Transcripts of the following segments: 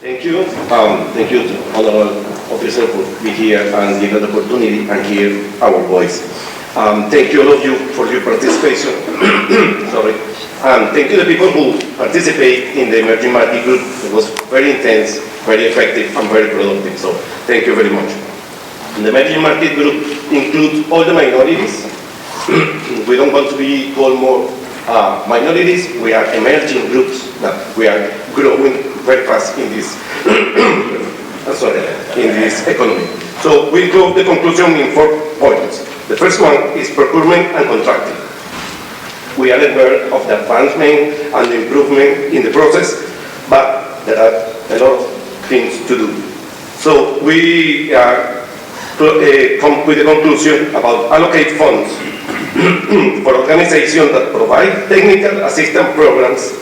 Thank you. Thank you, Honorable Officer, for being here and giving the opportunity and hear our voice. Thank you all of you for your participation. Sorry. Thank you the people who participate in the emerging market group. It was very intense, very effective, and very productive. So thank you very much. The emerging market group includes all the minorities. We don't want to be called more minorities. We are emerging groups that we are growing very fast in this in this economy. So we draw the conclusion in 4 points. The first one is procurement and contracting. We are aware of the advancement and the improvement in the process, but there are a lot of things to do. So we come with the conclusion about allocate funds for organizations that provide technical assistance programs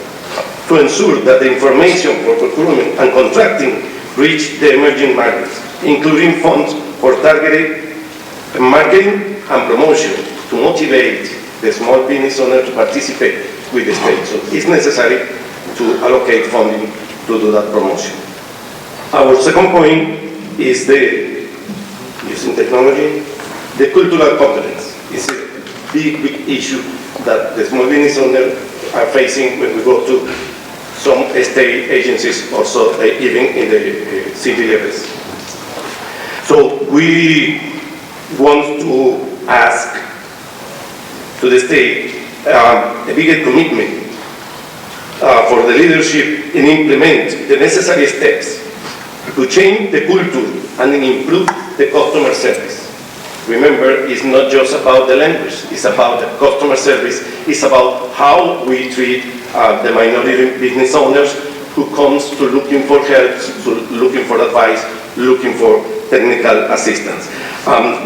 to ensure that the information for procurement and contracting reach the emerging markets, including funds for targeted marketing and promotion to motivate the small business owner to participate with the state. So it's necessary to allocate funding to do that promotion. Our second point is the using technology. The cultural competence is a big issue that the small business owners are facing when we go to some state agencies, also even in the city levels. So we want to ask to the state a bigger commitment for the leadership in implement the necessary steps to change the culture and improve the customer service. Remember, it's not just about the language, it's about the customer service, it's about how we treat the minority business owners who comes to looking for help, to looking for advice, looking for technical assistance.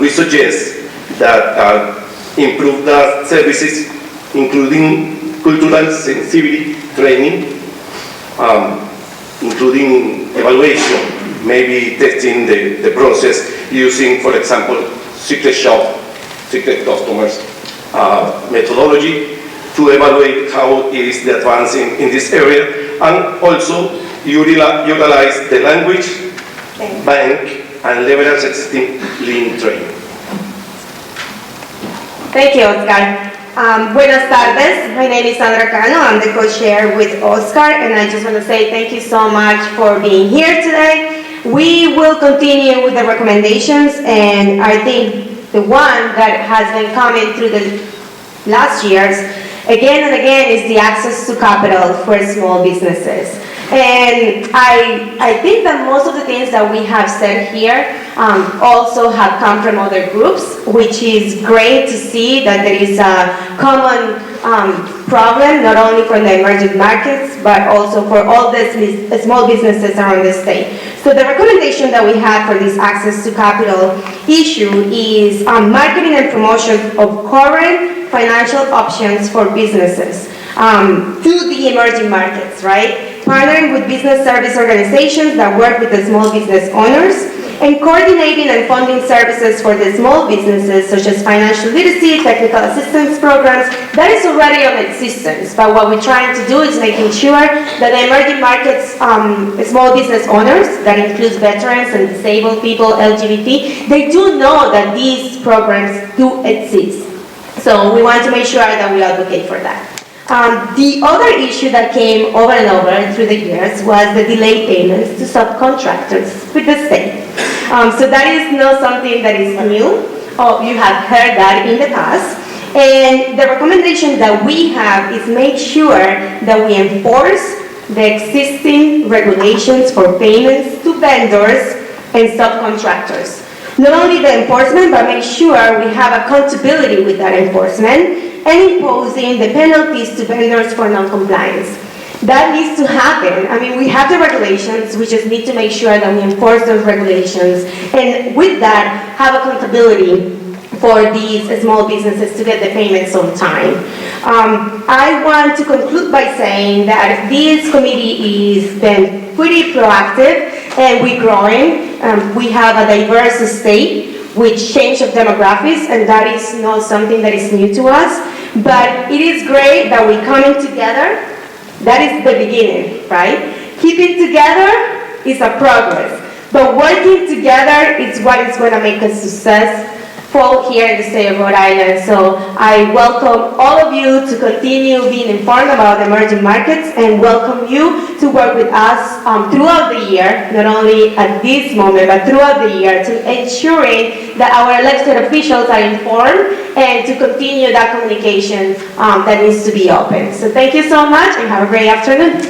We suggest that improve the services, including cultural sensitivity training, including evaluation, maybe testing the process using, for example, secret shop, secret customers methodology to evaluate how is the advancing in this area, and also utilize the language bank and leverage existing lean training. Thank you, Oscar. Buenas tardes. My name is Sandra Cano. I'm the co-chair with Oscar, and I just want to say thank you so much for being here today. We will continue with the recommendations, and I think the one that has been coming through the last years again and again is the access to capital for small businesses. And I think that most of the things that we have said here also have come from other groups, which is great to see that there is a common problem, not only for the emerging markets, but also for all the small businesses around the state. So the recommendation that we have for this access to capital issue is marketing and promotion of current financial options for businesses to the emerging markets, right? Partnering with business service organizations that work with the small business owners, and coordinating and funding services for the small businesses such as financial literacy, technical assistance programs. That is already on existence, but what we're trying to do is making sure that the emerging markets small business owners, that includes veterans and disabled people, LGBT, they do know that these programs do exist. So we want to make sure that we advocate for that. The other issue that came over and over through the years was the delayed payments to subcontractors with the state. So that is not something that is new. You have heard that in the past. And the recommendation that we have is make sure that we enforce the existing regulations for payments to vendors and subcontractors. Not only the enforcement, but make sure we have accountability with that enforcement and imposing the penalties to vendors for non-compliance. That needs to happen. I mean, we have the regulations, we just need to make sure that we enforce those regulations, and with that, have accountability for these small businesses to get the payments on time. I want to conclude by saying that this committee has been pretty proactive, and we're growing. We have a diverse state with change of demographics, and that is not something that is new to us, but it is great that we're coming together. That is the beginning, right? Keeping together is a progress. But working together is what is going to make us successful here in the state of Rhode Island. So I welcome all of you to continue being informed about emerging markets and welcome you to work with us throughout the year, not only at this moment, but throughout the year, to ensuring that our elected officials are informed and to continue that communication that needs to be open. So thank you so much and have a great afternoon.